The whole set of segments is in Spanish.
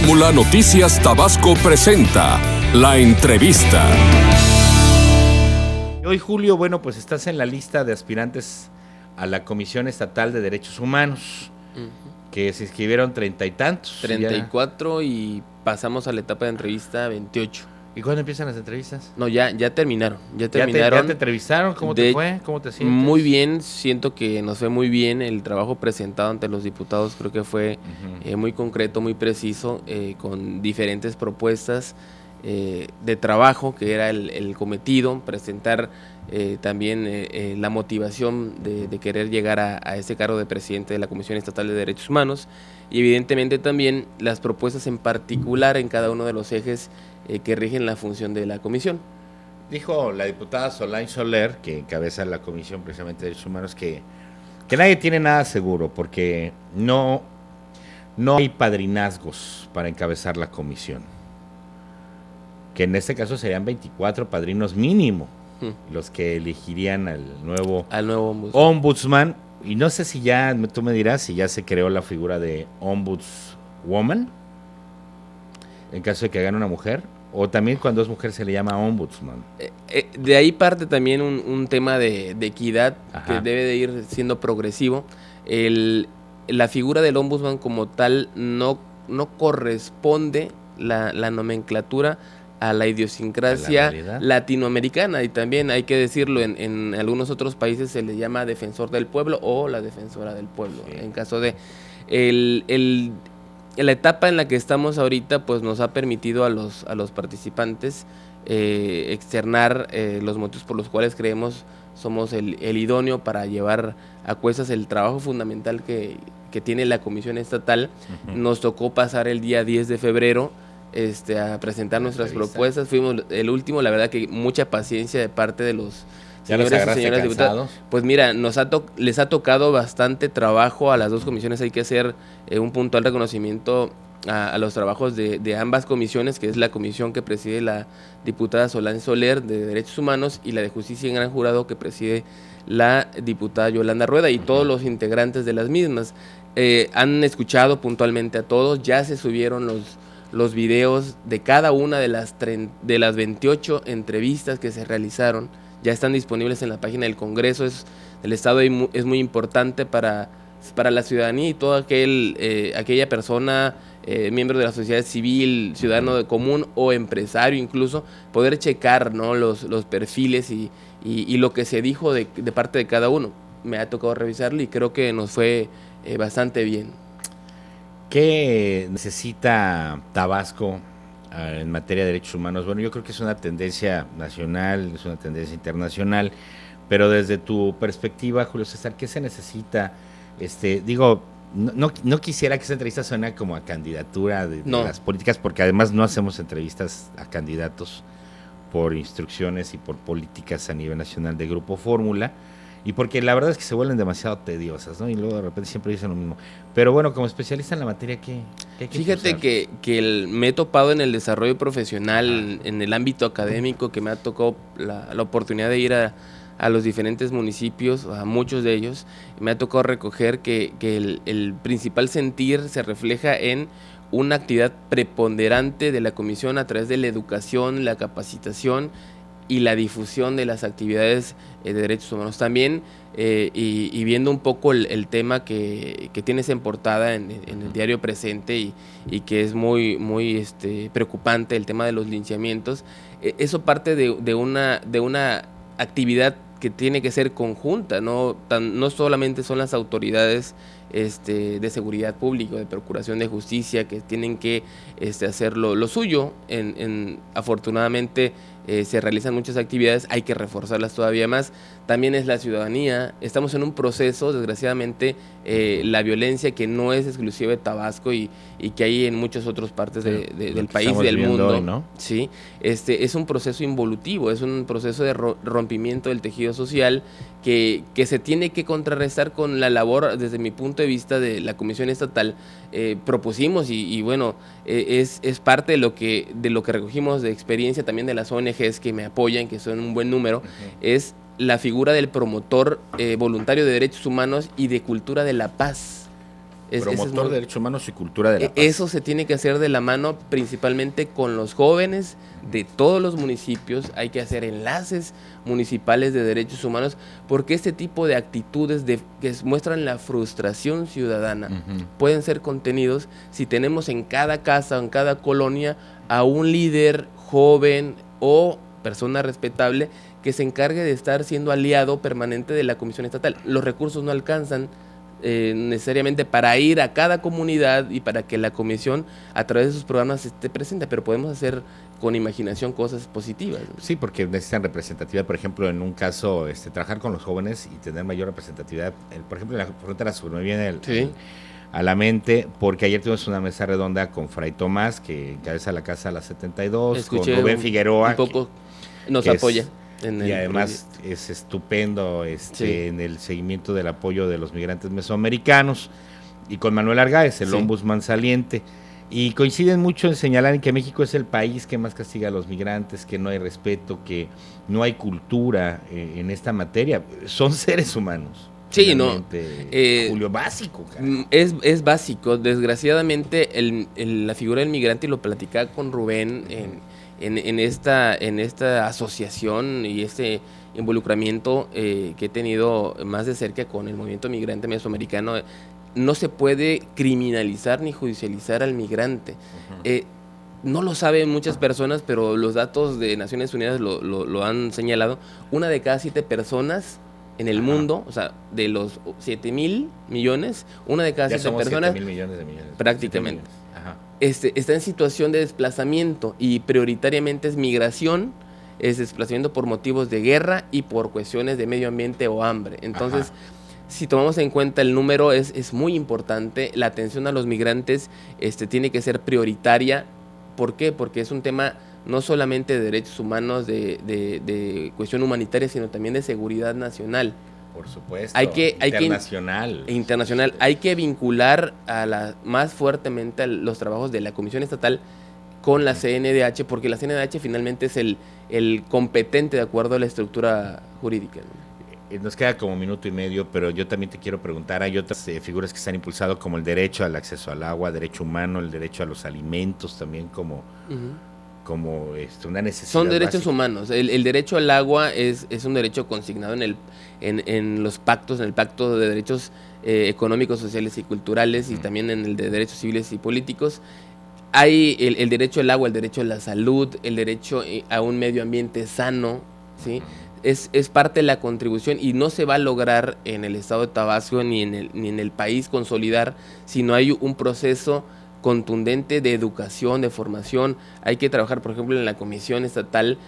Fórmula Noticias Tabasco presenta La Entrevista. Hoy, Julio, bueno, pues estás en la lista de aspirantes a la Comisión Estatal de Derechos Humanos, que se inscribieron 30 y tantos. 34 y pasamos a la etapa de entrevista 28. ¿Y cuándo empiezan las entrevistas? No, ya terminaron. ¿Ya te entrevistaron? ¿Cómo te fue? ¿Cómo te sientes? Muy bien, siento que nos fue muy bien. El trabajo presentado ante los diputados creo que fue muy concreto, muy preciso, con diferentes propuestas de trabajo, que era el cometido, presentar también la motivación de querer llegar a ese cargo de presidente de la Comisión Estatal de Derechos Humanos, y evidentemente también las propuestas en particular en cada uno de los ejes que rigen la función de la comisión. Dijo la diputada Solange Soler, que encabeza la Comisión precisamente de Derechos Humanos, que nadie tiene nada seguro, porque no hay padrinazgos para encabezar la comisión, que en este caso serían 24 padrinos mínimo, los que elegirían al nuevo ombudsman. Y no sé si ya, tú me dirás, si ya se creó la figura de ombudswoman, en caso de que hagan una mujer, o también cuando es mujer se le llama ombudsman. De ahí parte también un tema de equidad. Ajá. Que debe de ir siendo progresivo. La figura del ombudsman como tal no corresponde la nomenclatura a la idiosincrasia latinoamericana, y también hay que decirlo, en algunos otros países se le llama defensor del pueblo o la defensora del pueblo. Sí. En caso de la etapa en la que estamos ahorita, pues nos ha permitido a los participantes externar los motivos por los cuales creemos somos el idóneo para llevar a cuestas el trabajo fundamental que tiene la Comisión Estatal. Nos tocó pasar el día 10 de febrero a presentar nuestras propuestas. Fuimos el último, la verdad que mucha paciencia de parte de los señores y señoras diputados. Pues mira, les ha tocado bastante trabajo a las dos comisiones. Hay que hacer un puntual reconocimiento a los trabajos de ambas comisiones, que es la comisión que preside la diputada Solange Soler de Derechos Humanos y la de Justicia en Gran Jurado que preside la diputada Yolanda Rueda, y todos los integrantes de las mismas. Han escuchado puntualmente a todos, ya se subieron los videos de cada una de las 28 entrevistas que se realizaron. Ya están disponibles en la página del Congreso del Estado, y es muy importante para la ciudadanía y toda aquella persona, miembro de la sociedad civil, ciudadano de común o empresario incluso, poder checar, ¿no?, los perfiles y lo que se dijo de parte de cada uno. Me ha tocado revisarlo y creo que nos fue bastante bien. ¿Qué necesita Tabasco en materia de derechos humanos? Bueno, yo creo que es una tendencia nacional, es una tendencia internacional, pero desde tu perspectiva, Julio César, ¿qué se necesita? No quisiera que esta entrevista suene como a candidatura de las políticas, porque además no hacemos entrevistas a candidatos por instrucciones y por políticas a nivel nacional de Grupo Fórmula, y porque la verdad es que se vuelven demasiado tediosas, ¿no? Y luego de repente siempre dicen lo mismo. Pero bueno, como especialista en la materia, ¿qué hay que Fíjate que me he topado en el desarrollo profesional, en el ámbito académico, que me ha tocado la oportunidad de ir a los diferentes municipios, a muchos de ellos. Me ha tocado recoger que el principal sentir se refleja en una actividad preponderante de la comisión a través de la educación, la capacitación y la difusión de las actividades de derechos humanos. También, y viendo un poco el tema que tienes en portada en el diario Presente, y que es muy preocupante, el tema de los linchamientos, eso parte de una actividad que tiene que ser conjunta, no solamente son las autoridades de seguridad pública, de procuración de justicia, que tienen que hacer lo suyo. Afortunadamente se realizan muchas actividades, hay que reforzarlas todavía más. También es la ciudadanía. Estamos en un proceso, desgraciadamente, la violencia que no es exclusiva de Tabasco y que hay en muchas otras partes del país y del mundo. Hoy, ¿no? Sí, es un proceso involutivo, es un proceso de rompimiento del tejido social que se tiene que contrarrestar con la labor, desde mi punto de vista, de la Comisión Estatal. Propusimos y bueno, es parte de lo que recogimos de experiencia también de las ONGs que me apoyan, que son un buen número, es la figura del promotor voluntario de derechos humanos y de cultura de la paz. Promotor de derechos humanos y cultura de la paz. Eso se tiene que hacer de la mano principalmente con los jóvenes de todos los municipios. Hay que hacer enlaces municipales de derechos humanos, porque este tipo de actitudes que muestran la frustración ciudadana pueden ser contenidos si tenemos en cada casa, en cada colonia, a un líder joven o persona respetable que se encargue de estar siendo aliado permanente de la Comisión Estatal. Los recursos no alcanzan necesariamente para ir a cada comunidad y para que la comisión a través de sus programas esté presente, pero podemos hacer con imaginación cosas positivas, ¿no? Sí, porque necesitan representatividad. Por ejemplo, en un caso, trabajar con los jóvenes y tener mayor representatividad. Por ejemplo, en la frontera sur me viene a la mente, porque ayer tuvimos una mesa redonda con Fray Tomás, que encabeza la Casa de la 72, escuché con Rubén Figueroa, un poco nos apoya. Y además es estupendo en el seguimiento del apoyo de los migrantes mesoamericanos, y con Manuel Argáez, el ombudsman saliente, y coinciden mucho en señalar en que México es el país que más castiga a los migrantes, que no hay respeto, que no hay cultura en esta materia. Son seres humanos. Sí, no. Julio, básico. Es básico. Desgraciadamente, la figura del migrante, y lo platicaba con Rubén en esta asociación y este involucramiento que he tenido más de cerca con el movimiento migrante mesoamericano, no se puede criminalizar ni judicializar al migrante. No lo saben muchas personas, pero los datos de Naciones Unidas lo han señalado. 1 de cada 7 personas en el mundo, o sea, de los 7,000 millones, 1 de cada 7 personas, 7,000 millones de millones. Prácticamente. Está en situación de desplazamiento, y prioritariamente es migración, es desplazamiento por motivos de guerra y por cuestiones de medio ambiente o hambre. Entonces, si tomamos en cuenta el número, es muy importante. La atención a los migrantes tiene que ser prioritaria. ¿Por qué? Porque es un tema no solamente de derechos humanos, de cuestión humanitaria, sino también de seguridad nacional. Por supuesto, internacional. Hay que vincular más fuertemente a los trabajos de la Comisión Estatal con la CNDH, porque la CNDH finalmente es el competente de acuerdo a la estructura jurídica, ¿no? Nos queda como 1 minuto y medio, pero yo también te quiero preguntar, hay otras figuras que se han impulsado, como el derecho al acceso al agua, derecho humano, el derecho a los alimentos también como una necesidad. Son derechos básica. humanos. El derecho al agua es un derecho consignado en los pactos, en el Pacto de Derechos Económicos, Sociales y Culturales, y también en el de Derechos Civiles y Políticos. Hay el derecho al agua, el derecho a la salud, el derecho a un medio ambiente sano, ¿sí? Es parte de la contribución, y no se va a lograr en el estado de Tabasco ni en el país consolidar si no hay un proceso contundente de educación, de formación. Hay que trabajar, por ejemplo, en la Comisión Estatal,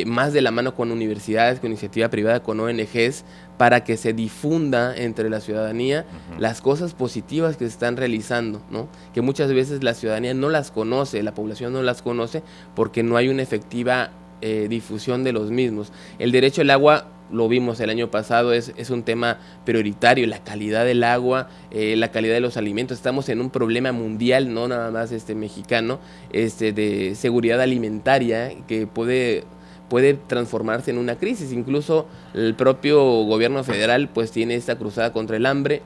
más de la mano con universidades, con iniciativa privada, con ONGs, para que se difunda entre la ciudadanía las cosas positivas que se están realizando, ¿no? Que muchas veces la ciudadanía no las conoce, la población no las conoce, porque no hay una efectiva difusión de los mismos. El derecho al agua, lo vimos el año pasado, es un tema prioritario. La calidad del agua, la calidad de los alimentos. Estamos en un problema mundial, no nada más mexicano, de seguridad alimentaria, que puede transformarse en una crisis. Incluso el propio gobierno federal pues tiene esta cruzada contra el hambre,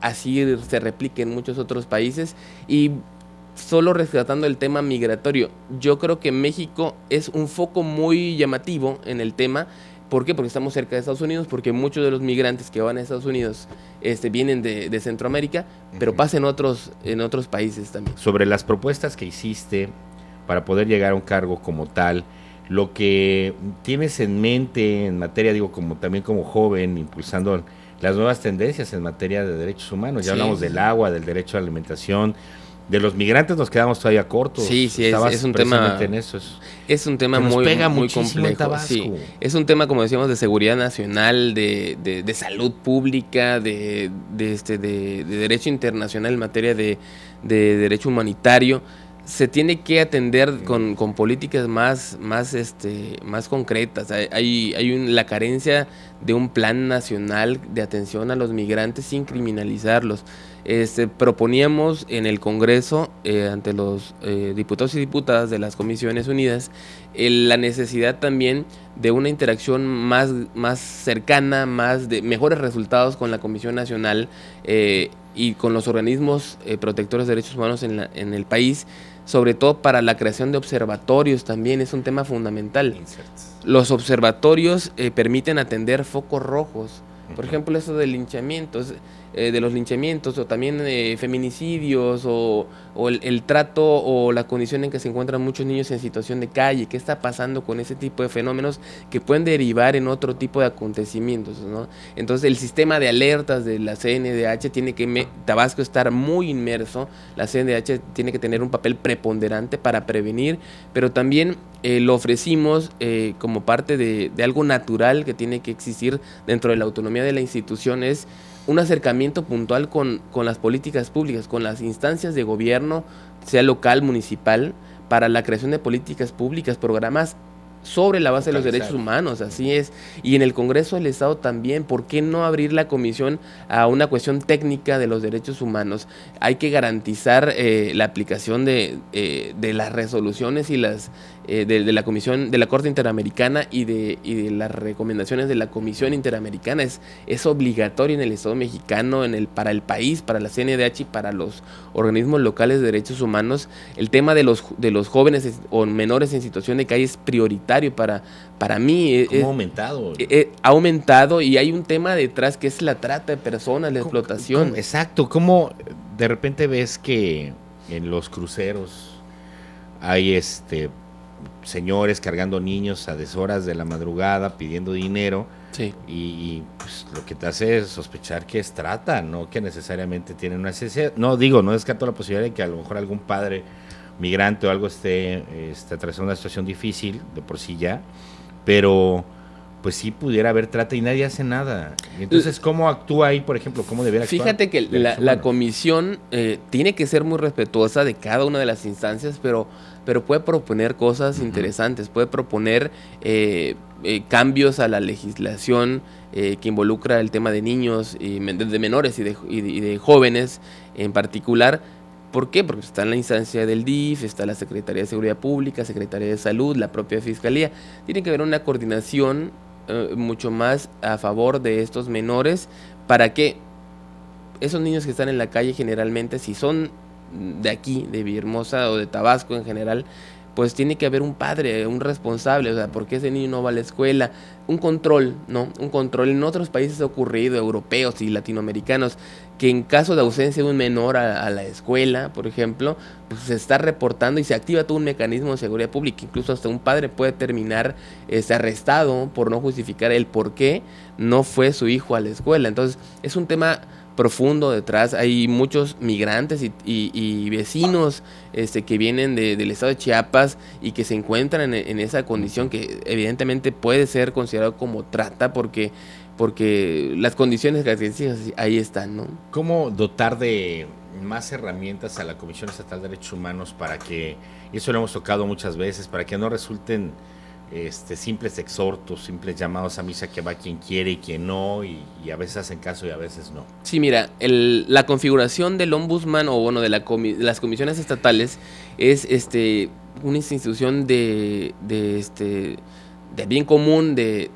así se replica en muchos otros países. Y solo rescatando el tema migratorio, yo creo que México es un foco muy llamativo en el tema. ¿Por qué? Porque estamos cerca de Estados Unidos, porque muchos de los migrantes que van a Estados Unidos vienen de Centroamérica, pero pasa en otros países también. Sobre las propuestas que hiciste para poder llegar a un cargo como tal, lo que tienes en mente en materia, también como joven, impulsando las nuevas tendencias en materia de derechos humanos. Ya hablamos del agua, del derecho a la alimentación. De los migrantes nos quedamos todavía cortos. Sí, es un tema. Es un tema muy complejo. Sí, es un tema, como decíamos, de seguridad nacional, de salud pública, de derecho internacional en materia de derecho humanitario. Se tiene que atender con políticas más concretas. Hay la carencia de un plan nacional de atención a los migrantes sin criminalizarlos. Proponíamos en el Congreso, ante los diputados y diputadas de las Comisiones Unidas, la necesidad también de una interacción más cercana, de mejores resultados con la Comisión Nacional, y con los organismos protectores de derechos humanos en el país, sobre todo para la creación de observatorios también es un tema fundamental. Los observatorios permiten atender focos rojos, por ejemplo, eso de linchamientos, de los linchamientos, o también feminicidios, o el trato o la condición en que se encuentran muchos niños en situación de calle. ¿Qué está pasando con ese tipo de fenómenos que pueden derivar en otro tipo de acontecimientos, ¿no? Entonces, el sistema de alertas de la CNDH tiene que, Tabasco, estar muy inmerso. La CNDH tiene que tener un papel preponderante para prevenir, pero también lo ofrecimos como parte de algo natural que tiene que existir dentro de la autonomía de la institución, es un acercamiento puntual con las políticas públicas, con las instancias de gobierno, sea local, municipal, para la creación de políticas públicas, programas sobre la base de los derechos humanos, así es. Y en el Congreso del Estado también, ¿por qué no abrir la comisión a una cuestión técnica de los derechos humanos? Hay que garantizar la aplicación de las resoluciones y las de la Comisión de la Corte Interamericana y de las recomendaciones de la Comisión Interamericana. Es obligatorio en el Estado mexicano, para el país, para la CNDH y para los organismos locales de derechos humanos. El tema de los jóvenes o menores en situación de calle es prioritario para mí. ¿Cómo ha aumentado? Ha aumentado, y hay un tema detrás que es la trata de personas, la explotación. Exacto, ¿cómo de repente ves que en los cruceros hay señores cargando niños a deshoras de la madrugada pidiendo dinero? Sí. Y pues lo que te hace es sospechar que es trata, no que necesariamente tienen una necesidad. No descarto la posibilidad de que a lo mejor algún padre migrante o algo esté atravesando una situación difícil de por sí ya, pero pues sí pudiera haber trata y nadie hace nada. Y entonces, ¿cómo actúa ahí, por ejemplo? ¿Cómo debería actuar? Fíjate que la comisión tiene que ser muy respetuosa de cada una de las instancias, pero puede proponer cosas interesantes, puede proponer cambios a la legislación que involucra el tema de niños, de menores y de jóvenes en particular. ¿Por qué? Porque está en la instancia del DIF, está la Secretaría de Seguridad Pública, Secretaría de Salud, la propia Fiscalía. Tiene que haber una coordinación mucho más a favor de estos menores, para que esos niños que están en la calle, generalmente, si son de aquí, de Villahermosa o de Tabasco en general, pues tiene que haber un padre, un responsable, o sea, ¿por qué ese niño no va a la escuela? Un control, ¿no? Un control. En otros países ha ocurrido, europeos y latinoamericanos, que en caso de ausencia de un menor a la escuela, por ejemplo, pues se está reportando y se activa todo un mecanismo de seguridad pública. Incluso hasta un padre puede terminar arrestado por no justificar el por qué no fue su hijo a la escuela. Entonces, es un tema profundo detrás. Hay muchos migrantes y vecinos que vienen del estado de Chiapas y que se encuentran en esa condición que evidentemente puede ser considerado como trata, porque las condiciones características ahí están, ¿no? ¿Cómo dotar de más herramientas a la Comisión Estatal de Derechos Humanos para que, y eso lo hemos tocado muchas veces, para que no resulten simples exhortos, simples llamados a misa, que va quien quiere y quien no, y a veces hacen caso y a veces no? Sí, mira, la configuración del ombudsman, o bueno, de las comisiones estatales, es una institución de bien común, de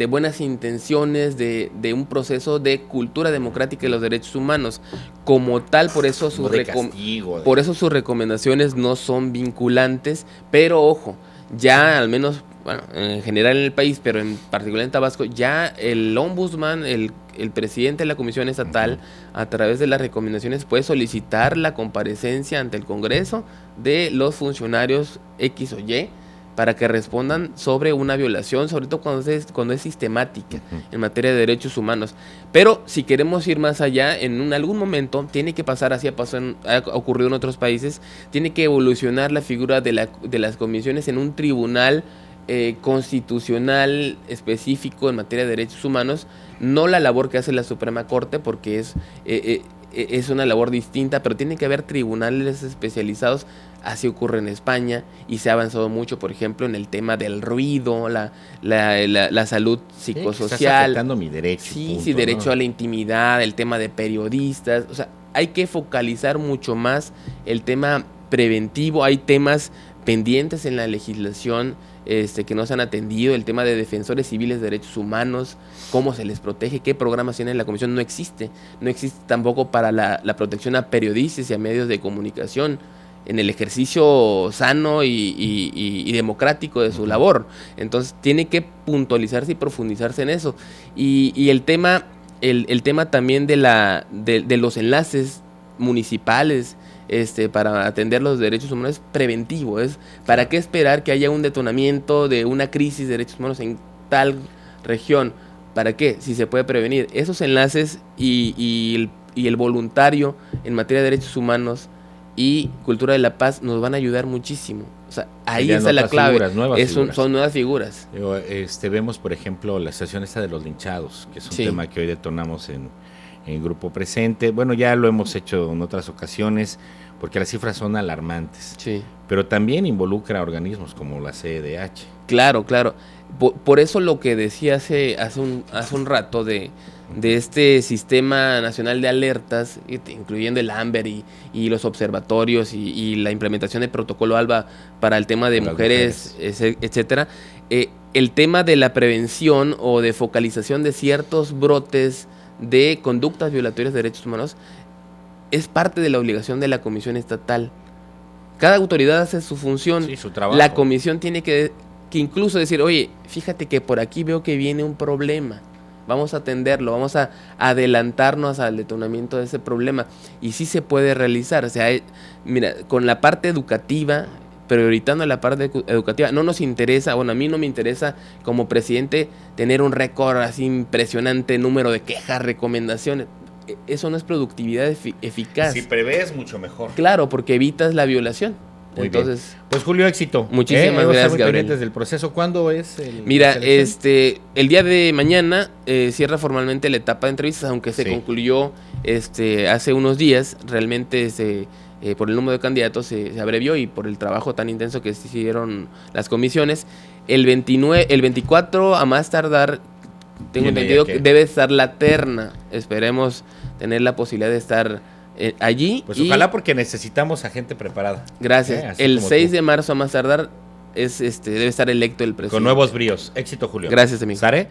buenas intenciones, de un proceso de cultura democrática de los derechos humanos. Como tal, por eso sus recomendaciones no son vinculantes, pero ojo, ya al menos, bueno, en general en el país, pero en particular en Tabasco, ya el ombudsman, el presidente de la comisión estatal, a través de las recomendaciones, puede solicitar la comparecencia ante el Congreso de los funcionarios X o Y, para que respondan sobre una violación, sobre todo cuando es sistemática en materia de derechos humanos. Pero si queremos ir más allá, en algún momento tiene que pasar, así ha ocurrido en otros países, tiene que evolucionar la figura de las comisiones en un tribunal constitucional específico en materia de derechos humanos, no la labor que hace la Suprema Corte, porque es una labor distinta, pero tiene que haber tribunales especializados. Así ocurre en España, y se ha avanzado mucho, por ejemplo, en el tema del ruido, la salud psicosocial. Estás afectando mi derecho. Sí, derecho a la intimidad, el tema de periodistas. O sea, hay que focalizar mucho más el tema preventivo. Hay temas pendientes en la legislación, que no se han atendido, el tema de defensores civiles de derechos humanos, cómo se les protege, qué programas tiene la comisión, no existe tampoco para la protección a periodistas y a medios de comunicación en el ejercicio sano y democrático de su labor. Entonces tiene que puntualizarse y profundizarse en eso. Y el tema también de los enlaces municipales para atender los derechos humanos es preventivo. ¿Para qué esperar que haya un detonamiento de una crisis de derechos humanos en tal región? ¿Para qué? Si se puede prevenir. Esos enlaces y el voluntario en materia de derechos humanos y cultura de la paz nos van a ayudar muchísimo. O sea, ahí está la clave. Son nuevas figuras. Vemos, por ejemplo, la situación esta de los linchados, que es un tema que hoy detonamos en Grupo Presente. Bueno, ya lo hemos hecho en otras ocasiones, porque las cifras son alarmantes. Sí. Pero también involucra organismos como la CEDH. Claro. Por eso lo que decía hace un rato de este Sistema Nacional de Alertas, incluyendo el AMBER y los observatorios y la implementación del protocolo ALBA para el tema de mujeres, etcétera, el tema de la prevención o de focalización de ciertos brotes de conductas violatorias de derechos humanos es parte de la obligación de la Comisión Estatal. Cada autoridad hace su función. Sí, su trabajo. La comisión tiene que incluso decir, oye, fíjate que por aquí veo que viene un problema, vamos a atenderlo, vamos a adelantarnos al detonamiento de ese problema, y sí se puede realizar. O sea, mira, con la parte educativa, prioritando la parte educativa, no nos interesa, bueno, a mí no me interesa como presidente tener un récord así impresionante, número de quejas, recomendaciones. Eso no es productividad eficaz. Si prevés, mucho mejor. Claro, porque evitas la violación. Muy Entonces, bien. Pues Julio, éxito. Muchísimas gracias, Gabriel. Pendientes del proceso. ¿Cuándo es el? Mira, el día de mañana cierra formalmente la etapa de entrevistas, aunque se concluyó hace unos días. Realmente por el número de candidatos se abrevió y por el trabajo tan intenso que hicieron las comisiones. El 24 a más tardar, tengo entendido que debe estar la terna. Esperemos tener la posibilidad de estar allí. Pues ojalá, porque necesitamos a gente preparada. Gracias. El 6 de marzo a más tardar debe estar electo el presidente. Con nuevos bríos. Éxito, Julio. Gracias, amigo. ¿Sare?